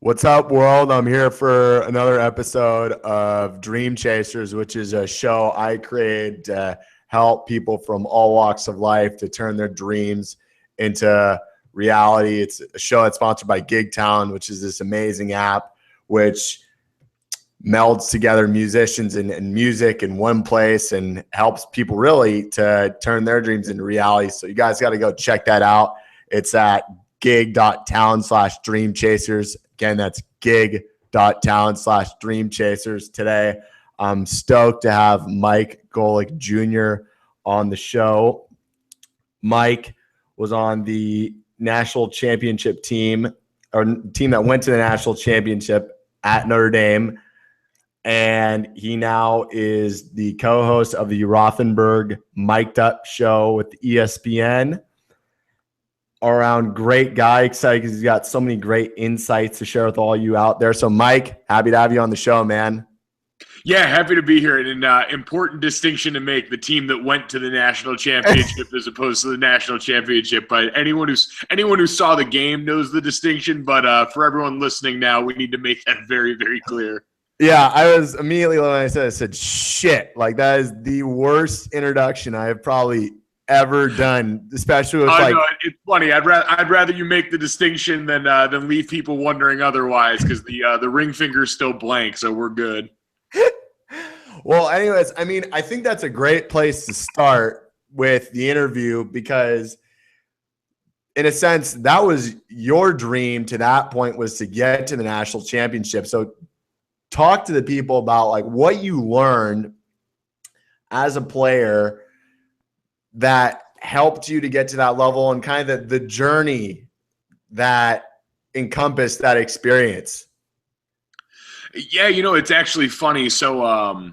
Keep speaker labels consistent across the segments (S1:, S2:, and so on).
S1: What's up, world? I'm here for another episode of Dreamchasers, which is a show I created to help people from all walks of life to turn their dreams into reality. It's a show that's sponsored by GigTown, which is this amazing app which melds together musicians and music in one place and helps people really to turn their dreams into reality. So you guys got to go check that out. It's at gig.town/dreamchasers. Again, that's gig.town/dreamchasers. Today, I'm stoked to have Mike Golick Jr. on the show. Mike was on the national championship team, or team that went to the national championship at Notre Dame. And he now is the co-host of the Rothenberg Mic'd Up show with ESPN. Around great guy, excited because he's got so many great insights to share with all you out there. So, Mike, happy to have you on the show, man.
S2: Yeah, happy to be here. And an important distinction to make: the team that went to the national championship as opposed to the national championship. But anyone who saw the game knows the distinction. But for everyone listening now, we need to make that very, very clear.
S1: Yeah, I was immediately when I said, shit, like that is the worst introduction I have probably ever done, especially with
S2: No, it's funny. I'd rather you make the distinction than leave people wondering otherwise, because the ring finger's still blank, so we're good.
S1: Well, anyways, I mean, I think that's a great place to start with the interview because, in a sense, that was your dream to that point, was to get to the national championship. So talk to the people about like what you learned as a player that helped you to get to that level and kind of the journey that encompassed that experience.
S2: Yeah, it's actually funny. So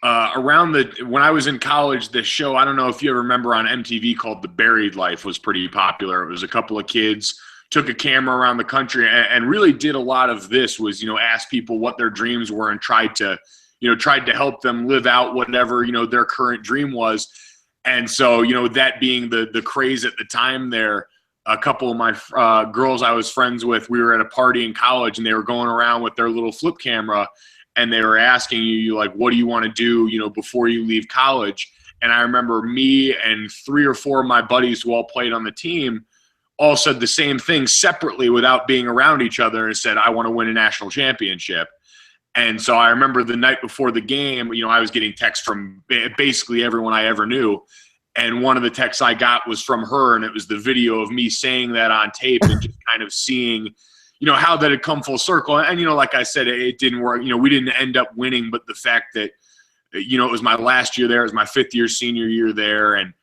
S2: when I was in college, this show, I don't know if you ever remember, on MTV, called The Buried Life, was pretty popular. It was a couple of kids took a camera around the country and really did a lot of this, was, ask people what their dreams were and tried to help them live out whatever, their current dream was. And so, that being the craze at the time there, a couple of my girls I was friends with, we were at a party in college and they were going around with their little flip camera and they were asking you like, what do you want to do, before you leave college? And I remember me and 3 or 4 of my buddies who all played on the team all said the same thing separately without being around each other and said, I want to win a national championship. And so I remember the night before the game, I was getting texts from basically everyone I ever knew. And one of the texts I got was from her, and it was the video of me saying that on tape and just kind of seeing, how that had come full circle. And, like I said, it didn't work. We didn't end up winning, but the fact that, it was my last year there, it was my 5th year, senior year there, and,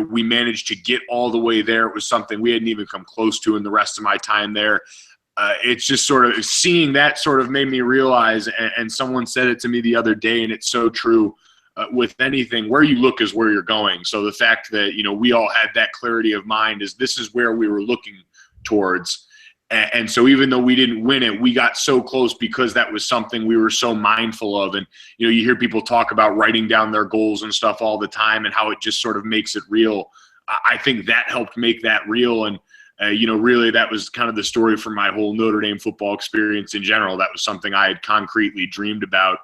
S2: we managed to get all the way there. It was something we hadn't even come close to in the rest of my time there. It's just sort of seeing that sort of made me realize, and someone said it to me the other day, and it's so true, with anything, where you look is where you're going. So the fact that, we all had that clarity of mind is this is where we were looking towards. And so even though we didn't win it, we got so close because that was something we were so mindful of. And, you hear people talk about writing down their goals and stuff all the time and how it just sort of makes it real. I think that helped make that real. And, really that was kind of the story for my whole Notre Dame football experience in general. That was something I had concretely dreamed about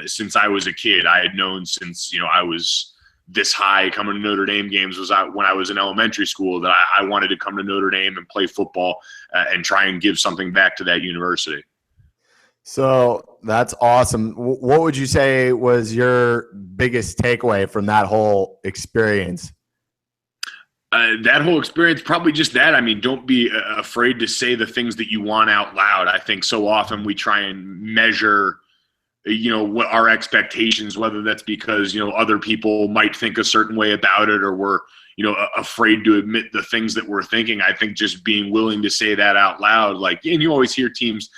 S2: since I was a kid. I had known since, I was this high coming to Notre Dame games when I was in elementary school that I wanted to come to Notre Dame and play football and try and give something back to that university.
S1: So that's awesome. What would you say was your biggest takeaway from that whole experience?
S2: That whole experience, probably just that. I mean, don't be afraid to say the things that you want out loud. I think so often we try and measure what our expectations, whether that's because, other people might think a certain way about it, or we're, afraid to admit the things that we're thinking. I think just being willing to say that out loud, like, and you always hear teams,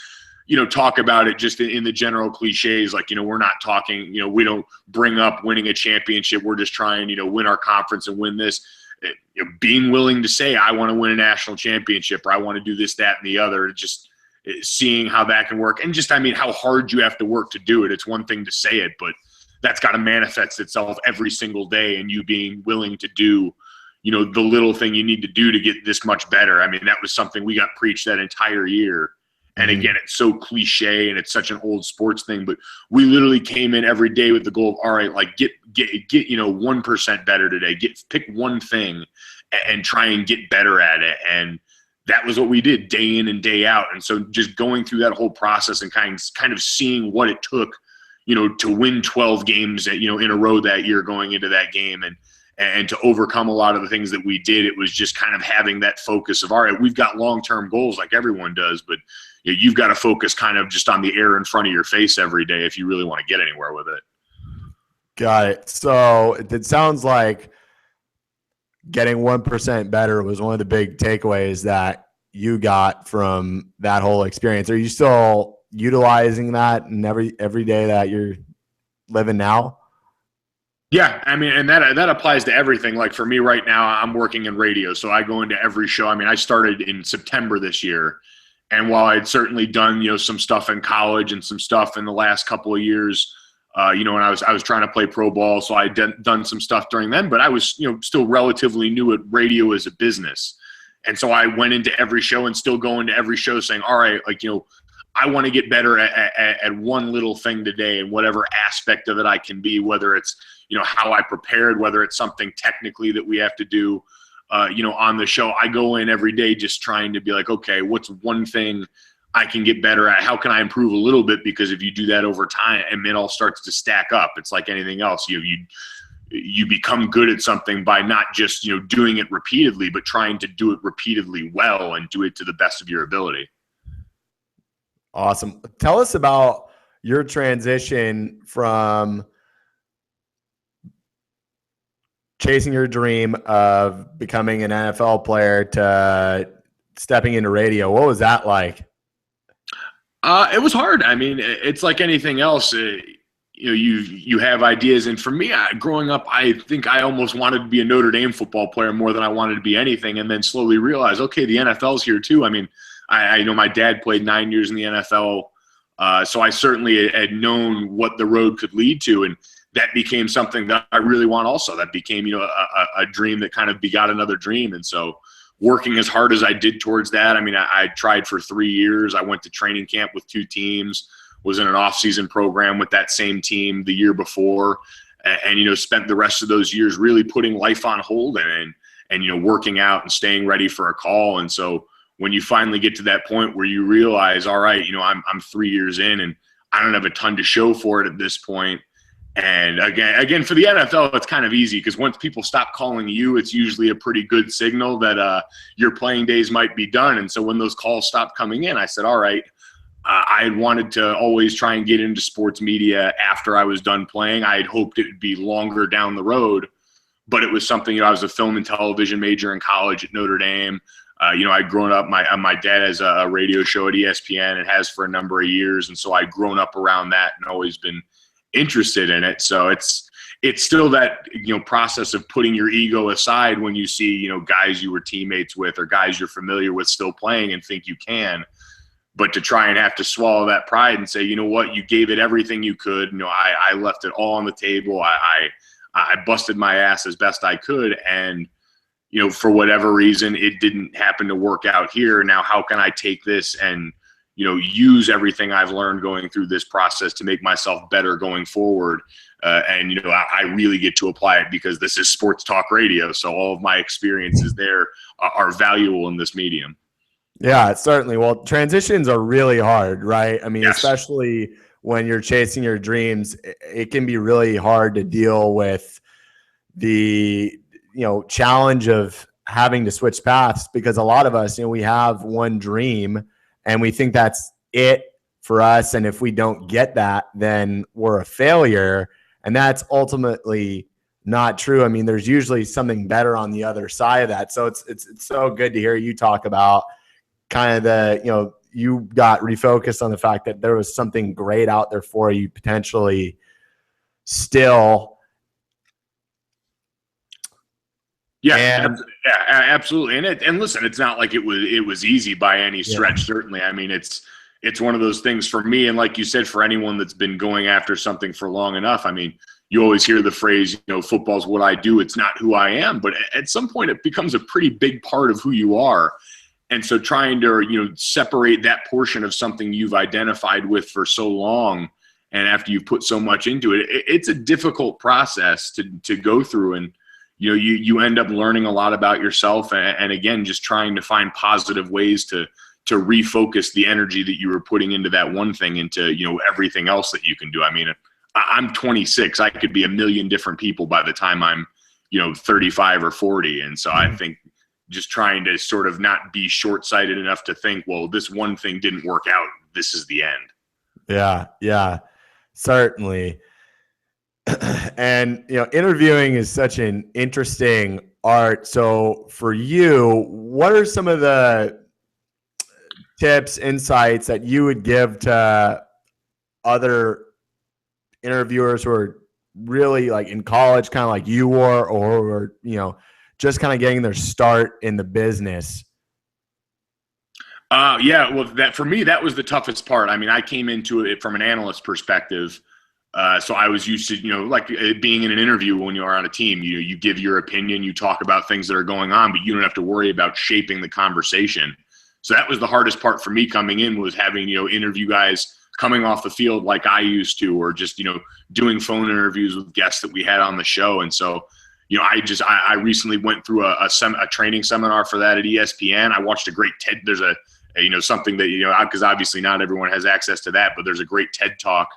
S2: talk about it just in the general cliches, like, we're not talking, we don't bring up winning a championship. We're just trying, win our conference and win this. Being willing to say, I want to win a national championship, or I want to do this, that, and the other, just seeing how that can work. And just, how hard you have to work to do it. It's one thing to say it, but that's got to manifest itself every single day, and you being willing to do, the little thing you need to do to get this much better. I mean, that was something we got preached that entire year. And again, it's so cliche and it's such an old sports thing, but we literally came in every day with the goal of, all right, like get 1% better today. Pick one thing and try and get better at it. And that was what we did day in and day out. And so just going through that whole process and kind of seeing what it took, to win 12 games in a row that year going into that game and to overcome a lot of the things that we did, it was just kind of having that focus of, all right, we've got long-term goals like everyone does, but you've got to focus kind of just on the air in front of your face every day if you really want to get anywhere with it.
S1: Got it. So it sounds like getting 1% better was one of the big takeaways that you got from that whole experience. Are you still utilizing that in every day that you're living now?
S2: Yeah, I mean, and that applies to everything. Like for me right now, I'm working in radio, so I go into every show. I mean, I started in September this year, and while I'd certainly done some stuff in college and some stuff in the last couple of years, when I was trying to play pro ball, so I'd done some stuff during then, but I was still relatively new at radio as a business, and so I went into every show and still go into every show saying, all right, I want to get better at one little thing today, and whatever aspect of it I can be, whether it's how I prepared, whether it's something technically that we have to do, on the show. I go in every day just trying to be like, okay, what's one thing I can get better at? How can I improve a little bit? Because if you do that over time, and it all starts to stack up. It's like anything else. You become good at something by not just doing it repeatedly, but trying to do it repeatedly well and do it to the best of your ability.
S1: Awesome. Tell us about your transition from chasing your dream of becoming an NFL player to stepping into radio. What was that like?
S2: It was hard. I mean, it's like anything else. You have ideas, and for me, growing up, I think I almost wanted to be a Notre Dame football player more than I wanted to be anything, and then slowly realized, okay, the NFL's here too. I mean, I know my dad played 9 years in the NFL, so I certainly had known what the road could lead to, and that became something that I really want also. That became, a dream that kind of begot another dream. And so working as hard as I did towards that, I mean, I tried for 3 years. I went to training camp with 2 teams, was in an off-season program with that same team the year before, and spent the rest of those years really putting life on hold and working out and staying ready for a call. And so when you finally get to that point where you realize, all right, I'm 3 years in and I don't have a ton to show for it at this point. And again, for the NFL, it's kind of easy because once people stop calling you, it's usually a pretty good signal that your playing days might be done. And so when those calls stopped coming in, I said, all right, I had wanted to always try and get into sports media after I was done playing. I had hoped it would be longer down the road, but it was something, I was a film and television major in college at Notre Dame. I'd grown up, my dad has a radio show at ESPN and has for a number of years. And so I'd grown up around that and always been interested in it. So it's still that, process of putting your ego aside when you see, guys you were teammates with or guys you're familiar with still playing and think you can, but to try and have to swallow that pride and say, you know what, you gave it everything you could. I left it all on the table. I busted my ass as best I could. And, for whatever reason, it didn't happen to work out here. Now, how can I take this and, use everything I've learned going through this process to make myself better going forward? I really get to apply it because this is sports talk radio. So all of my experiences there are valuable in this medium.
S1: Yeah, certainly. Well, transitions are really hard, right? I mean,
S2: Yes.
S1: Especially when you're chasing your dreams, it can be really hard to deal with the, challenge of having to switch paths because a lot of us, we have one dream and we think that's it for us. And if we don't get that, then we're a failure. And that's ultimately not true. I mean, there's usually something better on the other side of that. So it's so good to hear you talk about kind of the, you got refocused on the fact that there was something great out there for you potentially still.
S2: Yeah, absolutely. And listen, it's not like it was easy by any stretch. Yeah. Certainly. I mean, it's one of those things for me. And like you said, for anyone that's been going after something for long enough, I mean, you always hear the phrase, football's what I do. It's not who I am. But at some point it becomes a pretty big part of who you are. And so trying to, separate that portion of something you've identified with for so long, and after you've put so much into it, it's a difficult process to go through. And, you end up learning a lot about yourself. And again, just trying to find positive ways to refocus the energy that you were putting into that one thing into, everything else that you can do. I mean, I'm 26. I could be a million different people by the time I'm, 35 or 40. And so I think just trying to sort of not be short-sighted enough to think, well, this one thing didn't work out, this is the end.
S1: Yeah, certainly. And, interviewing is such an interesting art. So for you, what are some of the tips, insights that you would give to other interviewers who are really like in college, kind of like you were, or just kind of getting their start in the business?
S2: Yeah, well, that for me, that was the toughest part. I mean, I came into it from an analyst perspective. So I was used to, like being in an interview when you are on a team, you give your opinion, you talk about things that are going on, but you don't have to worry about shaping the conversation. So that was the hardest part for me coming in, was having, interview guys coming off the field like I used to, or just, doing phone interviews with guests that we had on the show. And so, I recently went through a training seminar for that at ESPN. I watched a great TED. There's something that, because obviously not everyone has access to that, but there's a great TED Talk.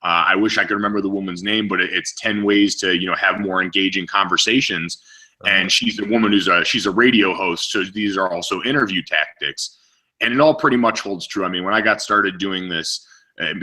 S2: I wish I could remember the woman's name, but it's 10 ways to, have more engaging conversations. And she's a woman she's a radio host. So these are also interview tactics, and it all pretty much holds true. I mean, when I got started doing this,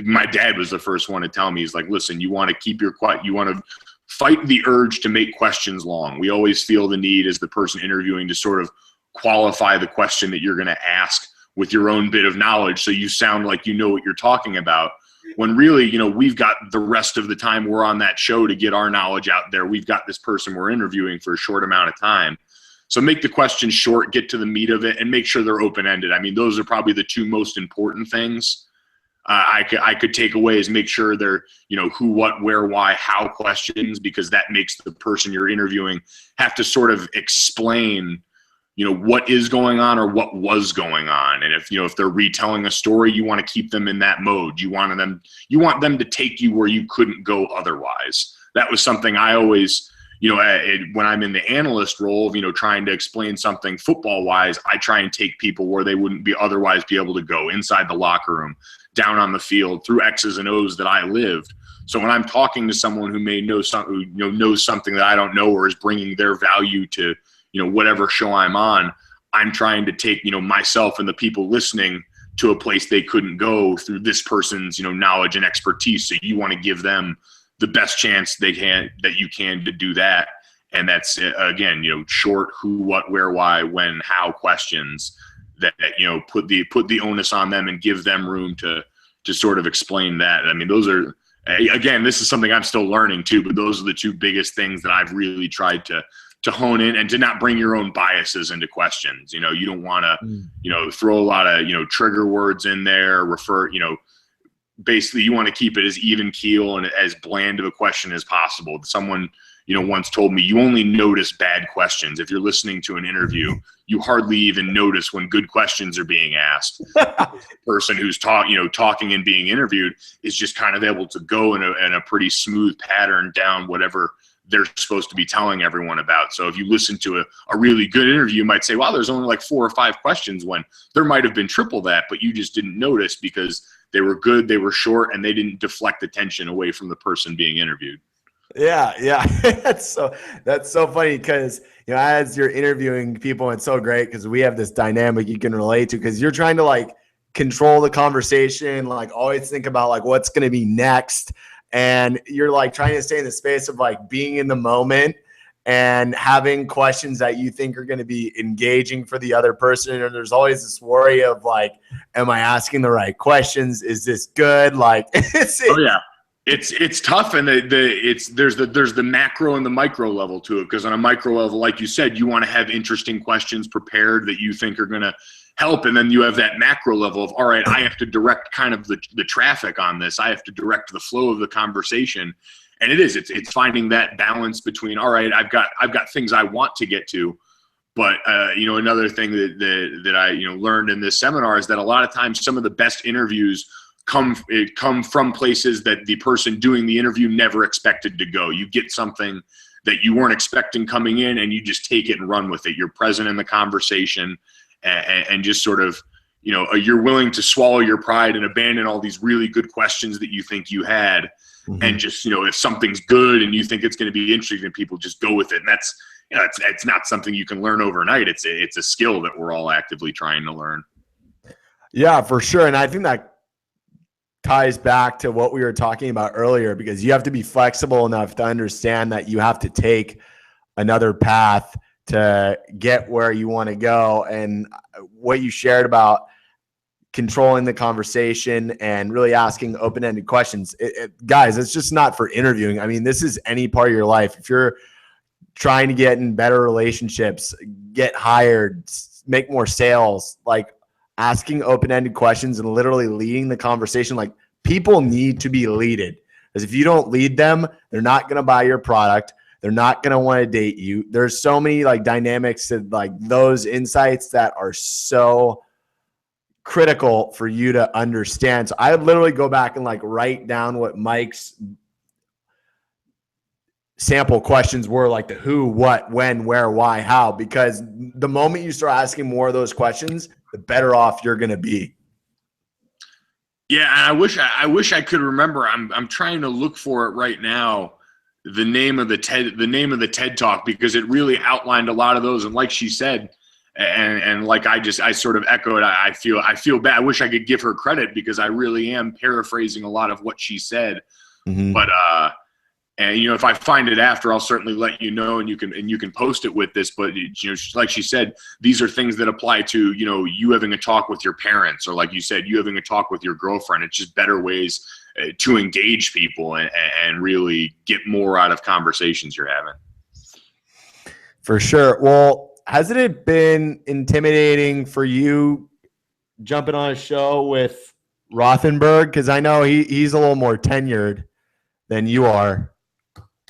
S2: my dad was the first one to tell me, he's like, listen, you want to keep your quiet. You want to fight the urge to make questions long. We always feel the need as the person interviewing to sort of qualify the question that you're going to ask with your own bit of knowledge, so you sound like you know what you're talking about. When really, we've got the rest of the time we're on that show to get our knowledge out there. We've got this person we're interviewing for a short amount of time. So make the questions short, get to the meat of it, and make sure they're open-ended. I mean, those are probably the two most important things I could take away, is make sure they're, who, what, where, why, how questions, because that makes the person you're interviewing have to sort of explain, what is going on or what was going on. And if they're retelling a story, you want to keep them in that mode. You want them to take you where you couldn't go otherwise. That was something I always, when I'm in the analyst role of, trying to explain something football wise, I try and take people where they wouldn't otherwise be able to go, inside the locker room, down on the field, through X's and O's that I lived. So when I'm talking to someone who may know something, knows something that I don't know, or is bringing their value to, whatever show I'm on, I'm trying to take, myself and the people listening to a place they couldn't go through this person's, knowledge and expertise. So you want to give them the best chance that you can to do that. And that's, again, short who, what, where, why, when, how questions that put the onus on them and give them room to sort of explain that. I mean, those are, again, this is something I'm still learning too, but those are the two biggest things that I've really tried to hone in, and to not bring your own biases into questions. You don't want to, throw a lot of, trigger words in there, basically you want to keep it as even keel and as bland of a question as possible. Someone, once told me, you only notice bad questions. If you're listening to an interview, you hardly even notice when good questions are being asked. The person who's talking and being interviewed is just kind of able to go in a pretty smooth pattern down whatever they're supposed to be telling everyone about. So if you listen to a really good interview, you might say, wow, there's only like 4 or 5 questions, when there might have been triple that, but you just didn't notice because they were good, they were short, and they didn't deflect attention away from the person being interviewed.
S1: Yeah. that's so funny, because as you're interviewing people, it's so great because we have this dynamic you can relate to, because you're trying to like control the conversation, like always think about like what's going to be next, and you're like trying to stay in the space of like being in the moment and having questions that you think are going to be engaging for the other person. And there's always this worry of like, am I asking the right questions? Is this good? Like,
S2: oh yeah. It's tough, and there's the macro and the micro level to it, because on a micro level, like you said, you want to have interesting questions prepared that you think are going to help, and then you have that macro level of, all right, I have to direct kind of the traffic on this. I have to direct the flow of the conversation, and it's finding that balance between, all right, I've got things I want to get to, But another thing that I learned in this seminar is that a lot of times some of the best interviews come from places that the person doing the interview never expected to go. You get something that you weren't expecting coming in, and you just take it and run with it. You're present in the conversation, and just sort of, you're willing to swallow your pride and abandon all these really good questions that you think you had. Mm-hmm. And just, if something's good and you think it's going to be interesting, people just go with it. And that's, it's not something you can learn overnight. It's a skill that we're all actively trying to learn.
S1: Yeah, for sure. And I think that ties back to what we were talking about earlier, because you have to be flexible enough to understand that you have to take another path to get where you want to go. And what you shared about controlling the conversation and really asking open-ended questions, guys, it's just not for interviewing. I mean, this is any part of your life. If you're trying to get in better relationships, get hired, make more sales, like asking open-ended questions and literally leading the conversation. Like, people need to be leaded, because if you don't lead them, they're not going to buy your product. They're not going to want to date you. There's so many like dynamics and like those insights that are so critical for you to understand. So I would literally go back and like write down what Mike's sample questions were, like the who, what, when, where, why, how, because the moment you start asking more of those questions, the better off you're going to be.
S2: Yeah. And I wish I could remember. I'm trying to look for it right now. The name of the TED Talk, because it really outlined a lot of those. And like she said, and like I sort of echoed, I feel bad. I wish I could give her credit, because I really am paraphrasing a lot of what she said. Mm-hmm. But and if I find it after, I'll certainly let you know, and you can post it with this. But like she said, these are things that apply to you having a talk with your parents, or like you said, you having a talk with your girlfriend. It's just better ways to engage people and really get more out of conversations you're having.
S1: For sure. Well, hasn't it been intimidating for you jumping on a show with Rothenberg? Because I know he's a little more tenured than you are.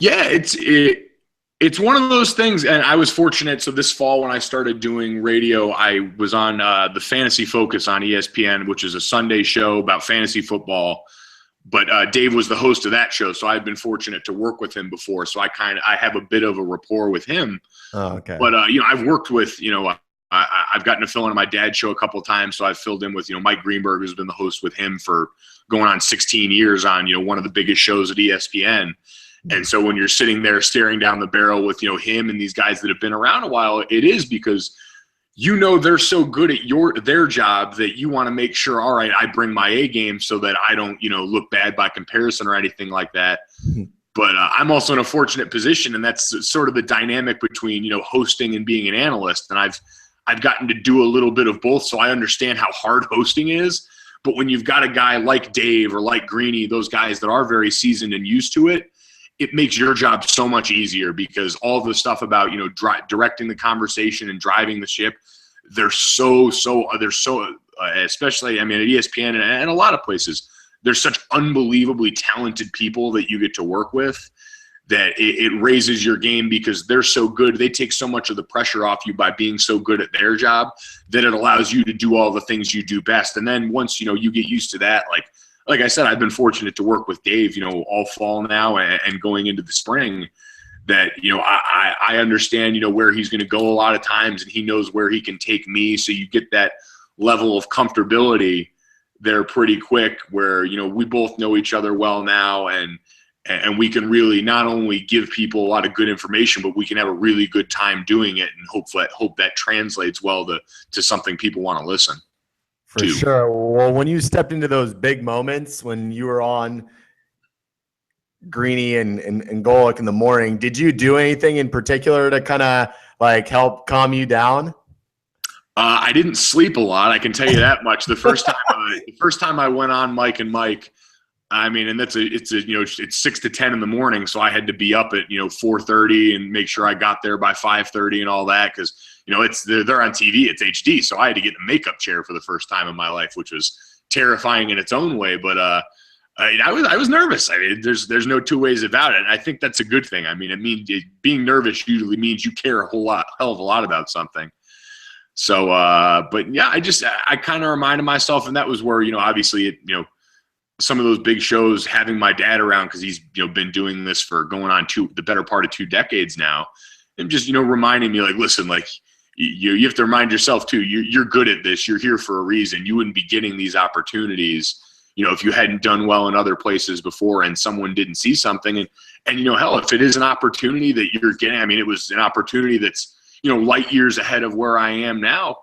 S2: Yeah, it's one of those things, and I was fortunate. So this fall, when I started doing radio, I was on the Fantasy Focus on ESPN, which is a Sunday show about fantasy football. But Dave was the host of that show, so I've been fortunate to work with him before. So I have a bit of a rapport with him.
S1: Oh, okay.
S2: But I've worked with I've gotten to fill in on my dad's show a couple of times, so I've filled in with Mike Greenberg, who's been the host with him for going on 16 years on one of the biggest shows at ESPN. And so when you're sitting there staring down the barrel with him and these guys that have been around a while, it is because they're so good at their job that you want to make sure, all right, I bring my A game so that I don't look bad by comparison or anything like that. Mm-hmm. But I'm also in a fortunate position, and that's sort of the dynamic between hosting and being an analyst. And I've gotten to do a little bit of both, so I understand how hard hosting is. But when you've got a guy like Dave or like Greeny, those guys that are very seasoned and used to it, it makes your job so much easier, because all the stuff about directing the conversation and driving the ship, they're so especially, I mean, at ESPN and a lot of places, there's such unbelievably talented people that you get to work with, that it raises your game, because they're so good. They take so much of the pressure off you by being so good at their job, that it allows you to do all the things you do best. And then once you get used to that, like I said, I've been fortunate to work with Dave, all fall now and going into the spring, that, I understand, where he's going to go a lot of times, and he knows where he can take me. So you get that level of comfortability there pretty quick, where, we both know each other well now, and we can really not only give people a lot of good information, but we can have a really good time doing it, and hope that translates well to something people want to listen.
S1: For sure. Well, when you stepped into those big moments, when you were on Greeny and Golick in the morning, did you do anything in particular to kind of like help calm you down?
S2: I didn't sleep a lot, I can tell you that much. The first time I went on Mike and Mike, I mean, and it's 6 to 10 in the morning, so I had to be up at 4:30 and make sure I got there by 5:30 and all that, because they're on TV, it's HD, so I had to get in a makeup chair for the first time in my life, which was terrifying in its own way. But I was nervous. I mean, there's no two ways about it. And I think that's a good thing. I mean, being nervous usually means you care a hell of a lot about something. So, but yeah, I kind of reminded myself, and that was where, obviously, some of those big shows, having my dad around, because he's, been doing this for going on the better part of 2 decades now, and just, reminding me, like, listen, like, you have to remind yourself too, you're good at this. You're here for a reason. You wouldn't be getting these opportunities, if you hadn't done well in other places before and someone didn't see something. And hell, if it is an opportunity that you're getting, I mean, it was an opportunity that's, light years ahead of where I am now.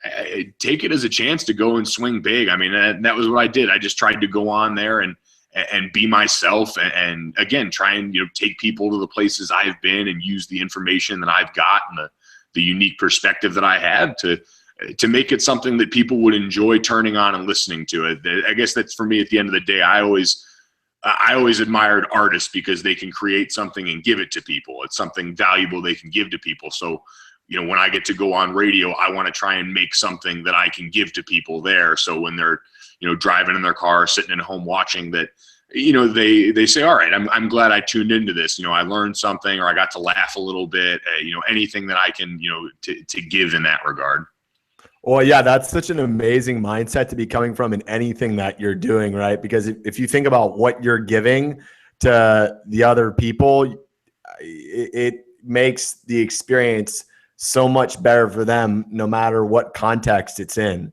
S2: I take it as a chance to go and swing big. I mean, that was what I did. I just tried to go on there and be myself, and again, try and, take people to the places I've been and use the information that I've got and the unique perspective that I have to make it something that people would enjoy turning on and listening to it. I guess that's, for me, at the end of the day, I always admired artists because they can create something and give it to people. It's something valuable they can give to people. So, when I get to go on radio, I want to try and make something that I can give to people there. So when they're, driving in their car, sitting at home watching, that, they say, all right, I'm glad I tuned into this. I learned something, or I got to laugh a little bit, anything that I can, to give in that regard.
S1: Well, yeah, that's such an amazing mindset to be coming from in anything that you're doing, right? Because if you think about what you're giving to the other people, it makes the experience so much better for them, no matter what context it's in.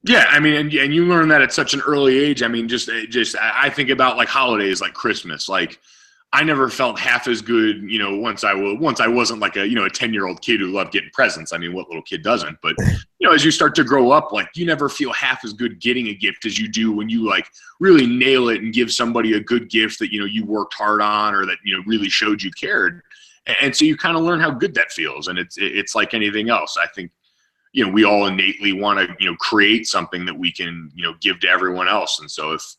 S2: Yeah, I mean, and you learn that at such an early age. I mean, just I think about like holidays, like Christmas. Like, I never felt half as good, once I wasn't like a 10-year-old kid who loved getting presents. I mean, what little kid doesn't? But as you start to grow up, like, you never feel half as good getting a gift as you do when you like really nail it and give somebody a good gift that you worked hard on, or that really showed you cared. And so you kind of learn how good that feels. And it's like anything else. I think, we all innately want to, create something that we can, give to everyone else. And so if,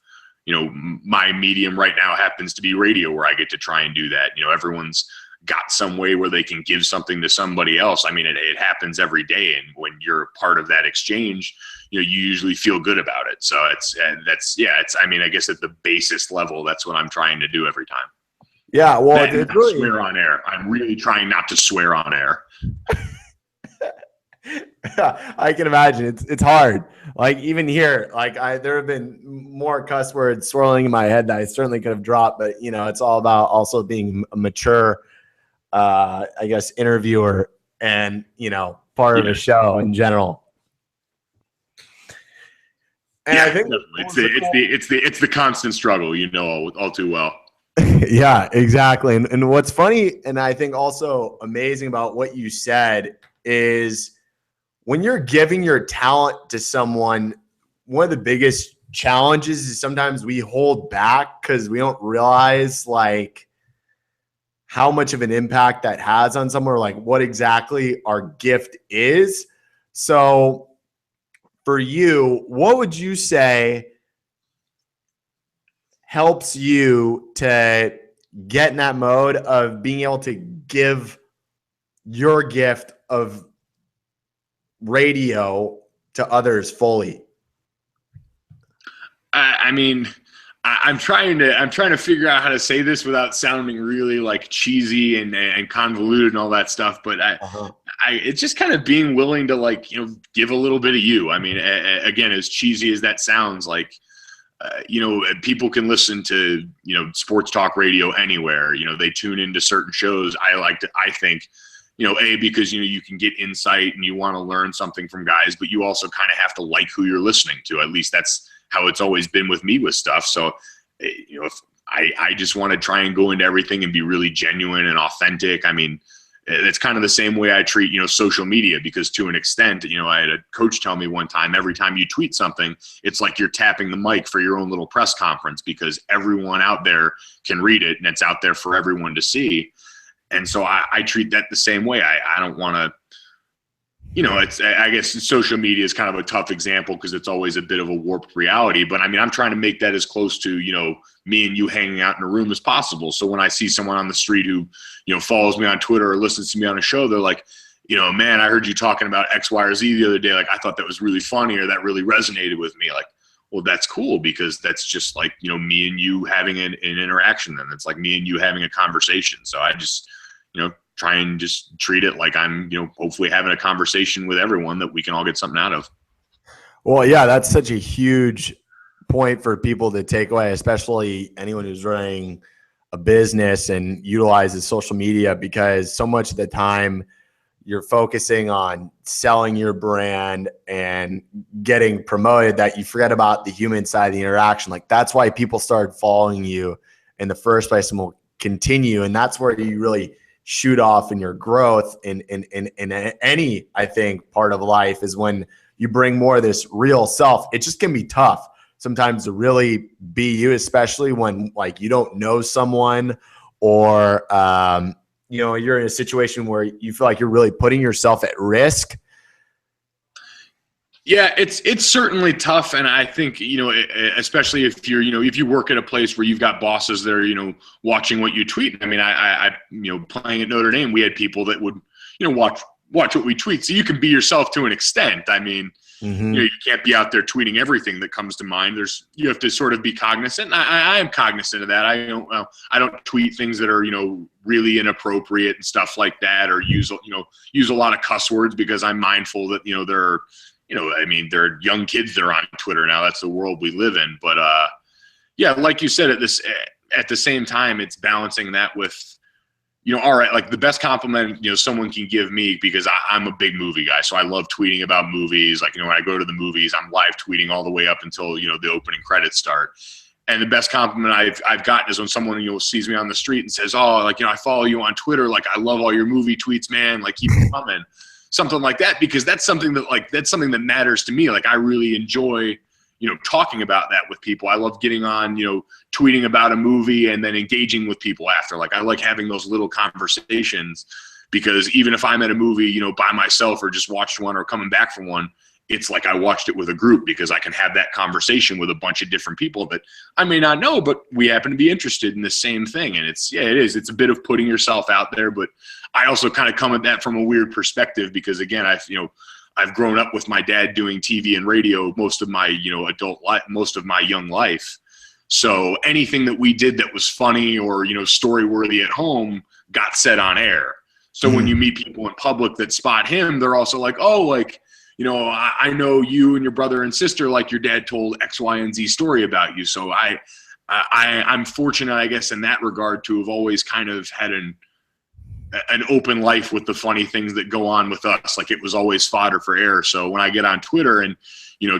S2: my medium right now happens to be radio, where I get to try and do that, everyone's got some way where they can give something to somebody else. I mean, it happens every day. And when you're part of that exchange, you usually feel good about it. So I mean, I guess at the basest level, that's what I'm trying to do every time.
S1: Yeah, well,
S2: it's really, swear on air. I'm really trying not to swear on air.
S1: I can imagine it's hard. Like, even here, like there have been more cuss words swirling in my head that I certainly could have dropped, but it's all about also being a mature, I guess, interviewer and part of the show in general. And I think
S2: it's the constant struggle, all too well.
S1: Yeah, exactly. And what's funny, and I think also amazing about what you said, is when you're giving your talent to someone, one of the biggest challenges is sometimes we hold back because we don't realize like how much of an impact that has on someone, or like what exactly our gift is. So for you, what would you say helps you to get in that mode of being able to give your gift of radio to others fully?
S2: I mean, I'm trying to figure out how to say this without sounding really like cheesy and convoluted and all that stuff. But it's just kind of being willing to like, give a little bit of you. I mean, again, as cheesy as that sounds, like, people can listen to, sports talk radio anywhere. They tune into certain shows. I think, because, you can get insight and you want to learn something from guys, but you also kind of have to like who you're listening to. At least that's how it's always been with me with stuff. So, if I just want to try and go into everything and be really genuine and authentic. I mean, it's kind of the same way I treat, social media, because to an extent, I had a coach tell me one time, every time you tweet something, it's like you're tapping the mic for your own little press conference, because everyone out there can read it and it's out there for everyone to see. And so I treat that the same way. I don't want to, I guess social media is kind of a tough example because it's always a bit of a warped reality. But I mean, I'm trying to make that as close to, me and you hanging out in a room as possible. So when I see someone on the street who, follows me on Twitter or listens to me on a show, they're like, man, I heard you talking about X, Y, or Z the other day. Like, I thought that was really funny, or that really resonated with me. Like, well, that's cool because that's just like, me and you having an interaction. And it's like me and you having a conversation. So I just, try and just treat it like I'm, hopefully having a conversation with everyone that we can all get something out of.
S1: Well, yeah, that's such a huge point for people to take away, especially anyone who's running a business and utilizes social media, because so much of the time you're focusing on selling your brand and getting promoted that you forget about the human side of the interaction. Like, that's why people started following you in the first place and will continue. And that's where you really shoot off in your growth in any, I think, part of life, is when you bring more of this real self. It just can be tough sometimes to really be you, especially when like you don't know someone, or you're in a situation where you feel like you're really putting yourself at risk.
S2: Yeah, it's certainly tough. And I think, especially if you're, if you work at a place where you've got bosses that are, watching what you tweet. I mean, I playing at Notre Dame, we had people that would, watch what we tweet. So you can be yourself to an extent. I mean, you can't be out there tweeting everything that comes to mind. You have to sort of be cognizant. And I am cognizant of that. I don't tweet things that are, really inappropriate and stuff like that, or use a lot of cuss words, because I'm mindful that, there are young kids that are on Twitter now. That's the world we live in. But yeah, like you said, at the same time, it's balancing that with, all right, like the best compliment, someone can give me, because I'm a big movie guy. So I love tweeting about movies. Like, when I go to the movies, I'm live tweeting all the way up until, the opening credits start. And the best compliment I've gotten is when someone, sees me on the street and says, oh, like, I follow you on Twitter. Like, I love all your movie tweets, man. Like, keep them coming. Something like that, because that's something that matters to me. Like, I really enjoy, talking about that with people. I love getting on, tweeting about a movie and then engaging with people after. Like, I like having those little conversations, because even if I'm at a movie, by myself, or just watched one or coming back from one, it's like I watched it with a group, because I can have that conversation with a bunch of different people that I may not know, but we happen to be interested in the same thing. And it's a bit of putting yourself out there, but I also kind of come at that from a weird perspective, because again, I've grown up with my dad doing TV and radio most of my, adult life, most of my young life. So anything that we did that was funny or, story worthy at home got said on air. So when you meet people in public that spot him, they're also like, oh, like, I know you and your brother and sister, like your dad told X, Y, and Z story about you. So I'm fortunate, I guess, in that regard, to have always kind of had an open life with the funny things that go on with us. Like, it was always fodder for air. So when I get on Twitter and,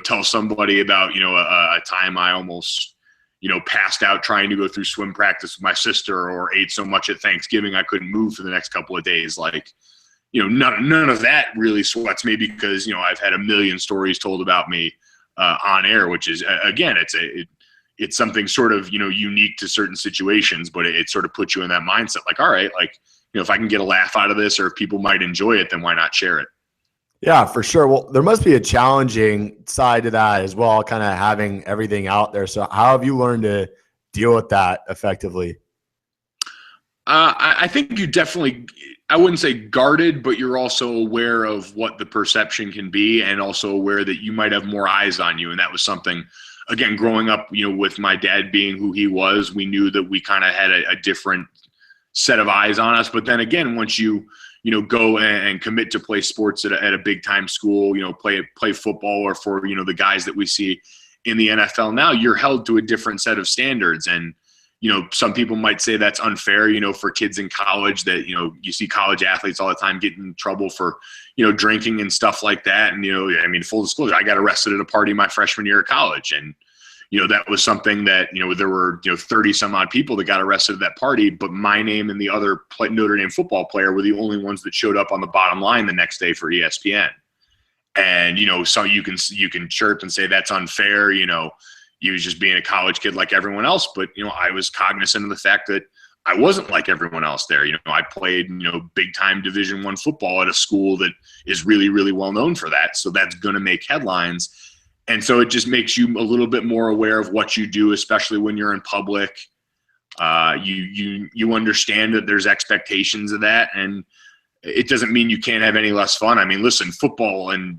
S2: tell somebody about, a time I almost, passed out trying to go through swim practice with my sister, or ate so much at Thanksgiving I couldn't move for the next couple of days. Like, none of that really sweats me, because, I've had a million stories told about me on air, which is, again, it's something sort of, unique to certain situations, but it sort of puts you in that mindset. Like, all right, like, if I can get a laugh out of this, or if people might enjoy it, then why not share it?
S1: Yeah, for sure. Well, there must be a challenging side to that as well, kind of having everything out there. So how have you learned to deal with that effectively?
S2: I think you definitely, I wouldn't say guarded, but you're also aware of what the perception can be, and also aware that you might have more eyes on you. And that was something, again, growing up, with my dad being who he was, we knew that we kind of had a different set of eyes on us. But then again, once you go and commit to play sports at a big time school, play football, or for, the guys that we see in the NFL now, you're held to a different set of standards. And, some people might say that's unfair, for kids in college, that, you see college athletes all the time get in trouble for, drinking and stuff like that. And, full disclosure, I got arrested at a party my freshman year of college. And, that was something that, there were, 30 some odd people that got arrested at that party, but my name and the other Notre Dame football player were the only ones that showed up on the bottom line the next day for ESPN. And, so you can chirp and say that's unfair. He was just being a college kid like everyone else. But, I was cognizant of the fact that I wasn't like everyone else there. I played, big time Division I football at a school that is really, really well known for that. So that's going to make headlines. And so it just makes you a little bit more aware of what you do, especially when you're in public. You understand that there's expectations of that. And it doesn't mean you can't have any less fun. I mean, listen, football and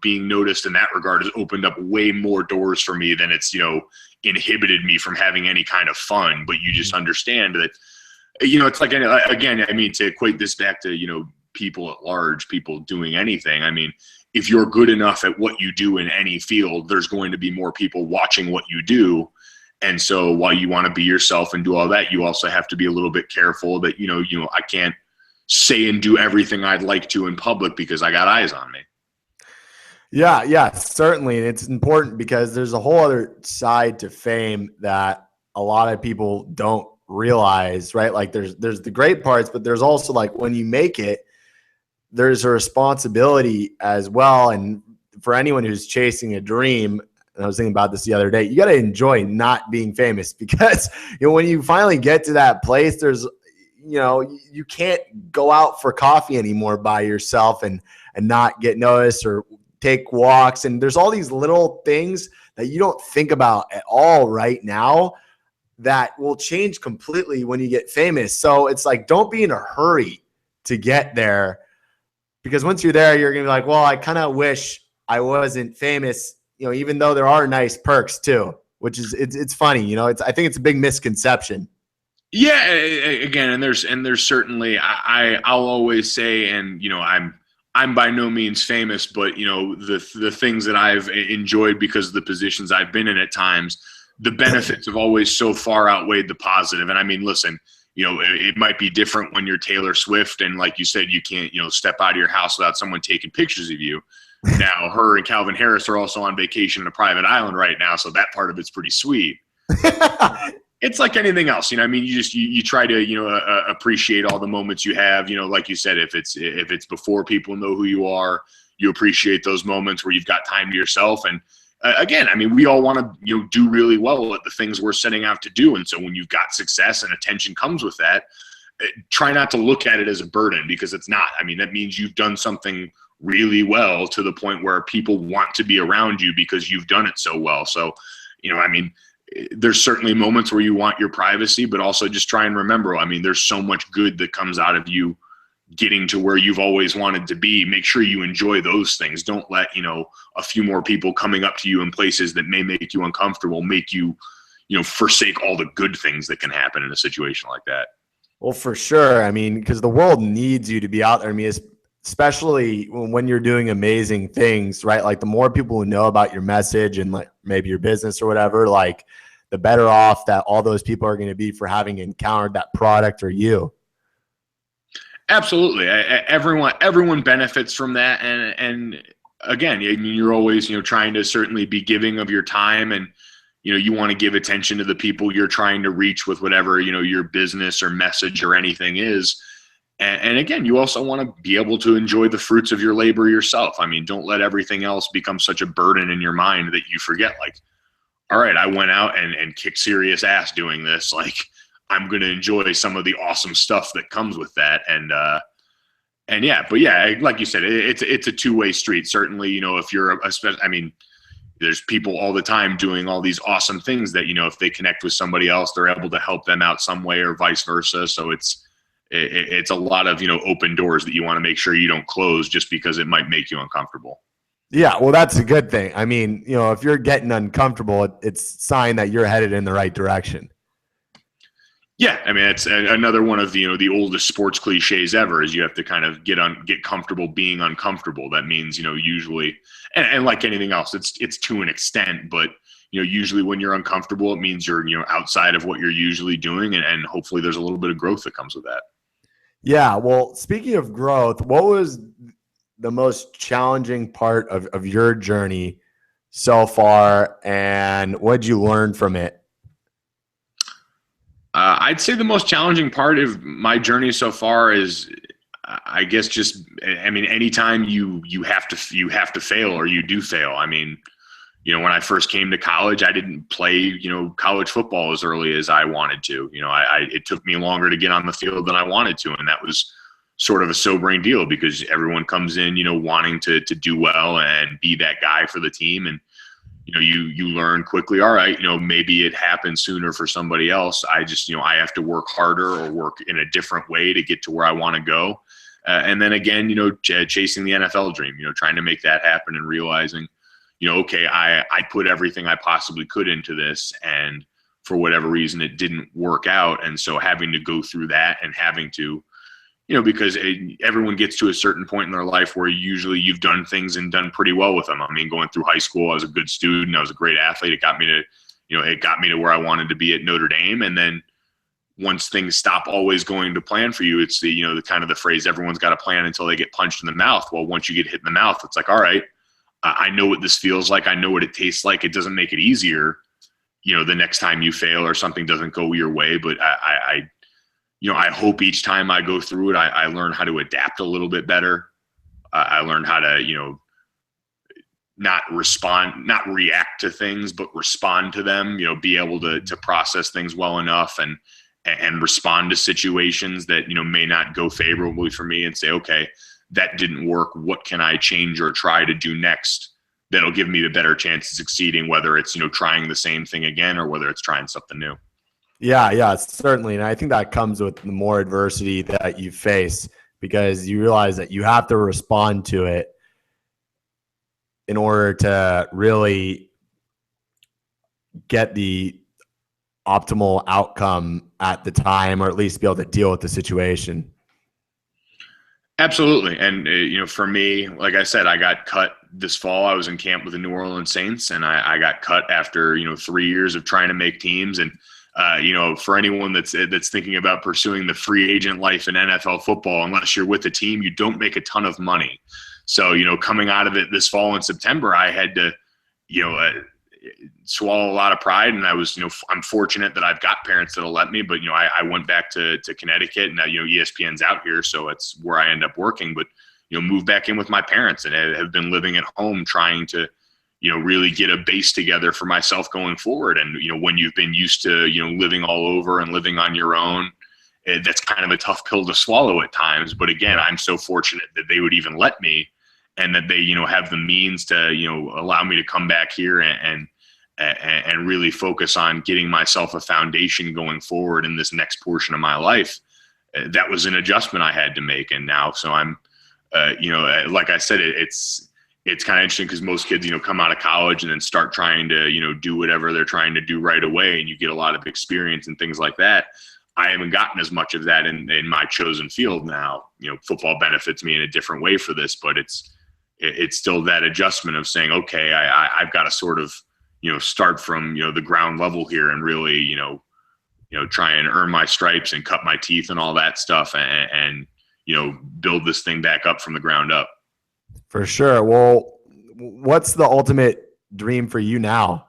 S2: being noticed in that regard has opened up way more doors for me than it's inhibited me from having any kind of fun. But you just understand that it's like, again, I mean, to equate this back to people at large, people doing anything. I mean, if you're good enough at what you do in any field, there's going to be more people watching what you do. And so while you want to be yourself and do all that, you also have to be a little bit careful that I can't say and do everything I'd like to in public because I got eyes on me.
S1: Yeah, certainly. And it's important because there's a whole other side to fame that a lot of people don't realize, right? Like there's the great parts, but there's also like when you make it, there's a responsibility as well. And for anyone who's chasing a dream, and I was thinking about this the other day, you got to enjoy not being famous because when you finally get to that place, there's you can't go out for coffee anymore by yourself and not get noticed or take walks. And there's all these little things that you don't think about at all right now that will change completely when you get famous. So it's like, don't be in a hurry to get there, because once you're there, you're going to be like, well, I kind of wish I wasn't famous, even though there are nice perks too, which is, it's funny, I think it's a big misconception.
S2: Yeah, again, and there's certainly I'll always say, and I'm by no means famous, but the things that I've enjoyed because of the positions I've been in at times, the benefits have always so far outweighed the positive. And I mean, listen, it might be different when you're Taylor Swift, and like you said, you can't step out of your house without someone taking pictures of you. Now, her and Calvin Harris are also on vacation in a private island right now, so that part of it's pretty sweet. It's like anything else, I mean, you try to, appreciate all the moments you have, like you said, if it's before people know who you are, you appreciate those moments where you've got time to yourself. And again, I mean, we all want to, do really well at the things we're setting out to do. And so when you've got success and attention comes with that, try not to look at it as a burden, because it's not. I mean, that means you've done something really well to the point where people want to be around you because you've done it so well. So, I mean, there's certainly moments where you want your privacy, but also just try and remember, I mean, there's so much good that comes out of you getting to where you've always wanted to be. Make sure you enjoy those things. Don't let, a few more people coming up to you in places that may make you uncomfortable, make you, forsake all the good things that can happen in a situation like that.
S1: Well, for sure. I mean, because the world needs you to be out there. I mean, especially when you're doing amazing things, right? Like the more people who know about your message and like maybe your business or whatever, like the better off that all those people are going to be for having encountered that product or you.
S2: Absolutely. Everyone benefits from that. And again, I mean, you're always, trying to certainly be giving of your time, and, you want to give attention to the people you're trying to reach with whatever, your business or message or anything is. And again, you also want to be able to enjoy the fruits of your labor yourself. I mean, don't let everything else become such a burden in your mind that you forget, like, all right, I went out and kicked serious ass doing this. Like, I'm going to enjoy some of the awesome stuff that comes with that. And yeah, but yeah, like you said, it's a two-way street. Certainly, if you're I mean, there's people all the time doing all these awesome things that, if they connect with somebody else, they're able to help them out some way or vice versa. So it's a lot of, open doors that you want to make sure you don't close just because it might make you uncomfortable.
S1: Yeah, well, that's a good thing. I mean, if you're getting uncomfortable, it's a sign that you're headed in the right direction.
S2: Yeah, I mean, it's another one of the oldest sports cliches ever is you have to kind of get comfortable being uncomfortable. That means usually, and like anything else, it's to an extent, but usually when you're uncomfortable, it means you're outside of what you're usually doing, and hopefully there's a little bit of growth that comes with that. Yeah,
S1: well, speaking of growth, what was the most challenging part of your journey so far, and what did you learn from it?
S2: I'd say the most challenging part of my journey so far is, I guess, just, I mean, anytime you have to fail, or you do fail. I mean, when I first came to college, I didn't play, college football as early as I wanted to. It took me longer to get on the field than I wanted to, and that was sort of a sobering deal because everyone comes in, wanting to do well and be that guy for the team, and you learn quickly, all right, maybe it happens sooner for somebody else. I just, I have to work harder or work in a different way to get to where I want to go. And then again, chasing the NFL dream, trying to make that happen and realizing, okay, I put everything I possibly could into this, and for whatever reason, it didn't work out. And so having to go through that and having to, because everyone gets to a certain point in their life where usually you've done things and done pretty well with them. I mean, going through high school, I was a good student. I was a great athlete. It got me to where I wanted to be at Notre Dame. And then once things stop always going to plan for you, it's the kind of the phrase, everyone's got a plan until they get punched in the mouth. Well, once you get hit in the mouth, it's like, all right, I know what this feels like. I know what it tastes like. It doesn't make it easier, the next time you fail or something doesn't go your way. But I hope each time I go through it, I learn how to adapt a little bit better. I learn how to, not react to things, but respond to them, be able to process things well enough and respond to situations that, may not go favorably for me, and say, okay, that didn't work. What can I change or try to do next that'll give me a better chance of succeeding, whether it's, trying the same thing again or whether it's trying something new.
S1: Yeah, certainly. And I think that comes with the more adversity that you face, because you realize that you have to respond to it in order to really get the optimal outcome at the time, or at least be able to deal with the situation.
S2: Absolutely. And, for me, like I said, I got cut this fall. I was in camp with the New Orleans Saints, and I got cut after, 3 years of trying to make teams. And, for anyone that's thinking about pursuing the free agent life in NFL football, unless you're with a team, you don't make a ton of money. So, coming out of it this fall in September, I had to, swallow a lot of pride. And I was, I'm fortunate that I've got parents that'll let me, but, I went back to Connecticut, and now, ESPN's out here, so it's where I end up working, but, moved back in with my parents and have been living at home trying to, really get a base together for myself going forward. And, when you've been used to, living all over and living on your own, that's kind of a tough pill to swallow at times. But again, I'm so fortunate that they would even let me, and that they, have the means to, allow me to come back here and really focus on getting myself a foundation going forward in this next portion of my life. That was an adjustment I had to make. And now, so I'm, like I said, it's kind of interesting because most kids, come out of college and then start trying to, do whatever they're trying to do right away, and you get a lot of experience and things like that. I haven't gotten as much of that in my chosen field now. Football benefits me in a different way for this, but it's still that adjustment of saying, okay, I've got to sort of, start from, the ground level here and really, try and earn my stripes and cut my teeth and all that stuff, and build this thing back up from the ground up.
S1: For sure. Well, what's the ultimate dream for you now?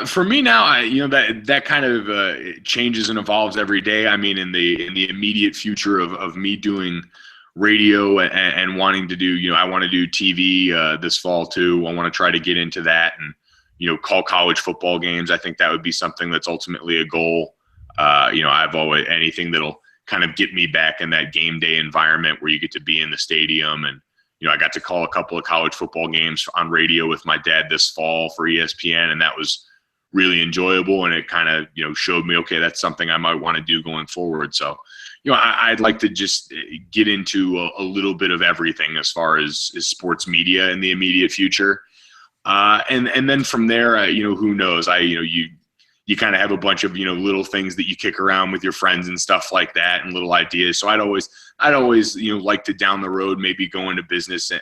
S2: For me now, that kind of changes and evolves every day. I mean, in the immediate future of me doing radio and wanting to do, I want to do TV this fall too. I want to try to get into that and, call college football games. I think that would be something that's ultimately a goal. I've always, anything that'll kind of get me back in that game day environment where you get to be in the stadium. And, I got to call a couple of college football games on radio with my dad this fall for ESPN, and that was really enjoyable. And it kind of, showed me, okay, that's something I might want to do going forward. So, I'd like to just get into a little bit of everything as far as sports media in the immediate future. And then from there, who knows? You kind of have a bunch of, little things that you kick around with your friends and stuff like that, and little ideas. So I'd always, like to down the road, maybe go into business and,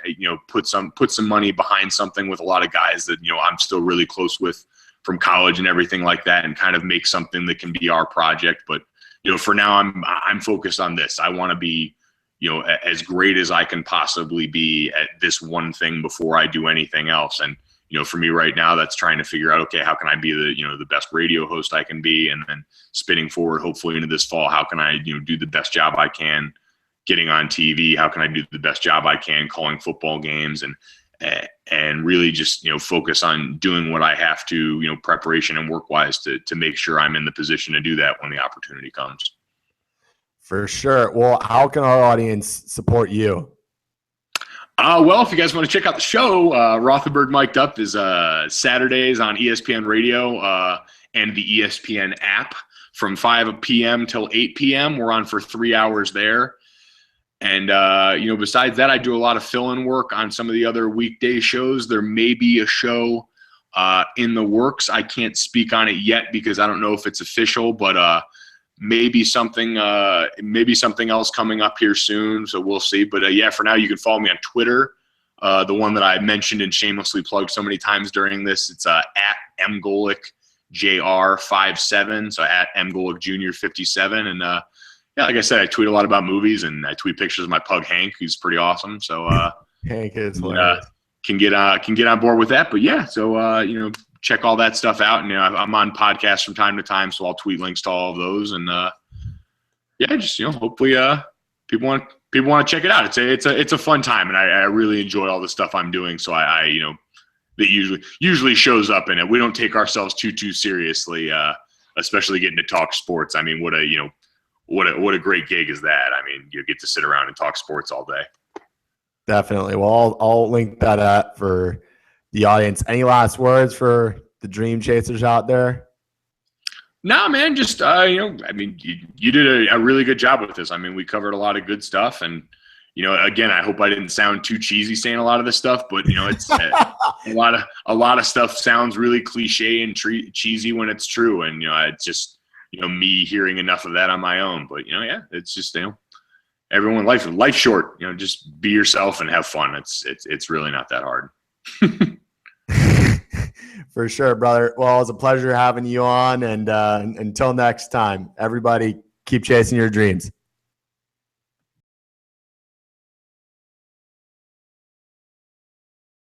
S2: put some money behind something with a lot of guys that, I'm still really close with from college and everything like that, and kind of make something that can be our project. But, for now, I'm focused on this. I want to be, as great as I can possibly be at this one thing before I do anything else. And, for me right now, that's trying to figure out, okay, how can I be the best radio host I can be? And then spinning forward, hopefully into this fall, how can I, do the best job I can getting on TV? How can I do the best job I can calling football games? And really just, focus on doing what I have to, preparation and work wise to make sure I'm in the position to do that when the opportunity comes.
S1: For sure. Well, how can our audience support you?
S2: Well, if you guys want to check out the show, Rothenberg Mic'd Up is Saturdays on ESPN Radio and the ESPN app. from 5 p.m. till 8 p.m. We're on for 3 hours there. And, besides that, I do a lot of fill-in work on some of the other weekday shows. There may be a show in the works. I can't speak on it yet because I don't know if it's official, but maybe something else coming up here soon. So we'll see. But for now, you can follow me on Twitter. The one that I mentioned and shamelessly plugged so many times during this, it's at mgolicjr57. So at mgolicjr57. And like I said, I tweet a lot about movies, and I tweet pictures of my pug Hank, who's pretty awesome. So
S1: Hank is hilarious.
S2: Can get on board with that. But check all that stuff out. And I'm on podcasts from time to time, so I'll tweet links to all of those. And hopefully people want to check it out. It's a fun time, and I really enjoy all the stuff I'm doing. So that usually shows up in it. We don't take ourselves too seriously, especially getting to talk sports. I mean, what a great gig is that? I mean, you get to sit around and talk sports all day.
S1: Definitely. Well, I'll link that up for the audience. Any last words for the Dream Chasers out there?
S2: No, man, just, you did a really good job with this. I mean, we covered a lot of good stuff, and, again, I hope I didn't sound too cheesy saying a lot of this stuff, but, it's a lot of stuff sounds really cliche and cheesy when it's true. And, it's just, me hearing enough of that on my own, but, it's just, everyone, life's short, just be yourself and have fun. It's really not that hard.
S1: For sure, brother. Well, it was a pleasure having you on, and until next time, everybody keep chasing your dreams.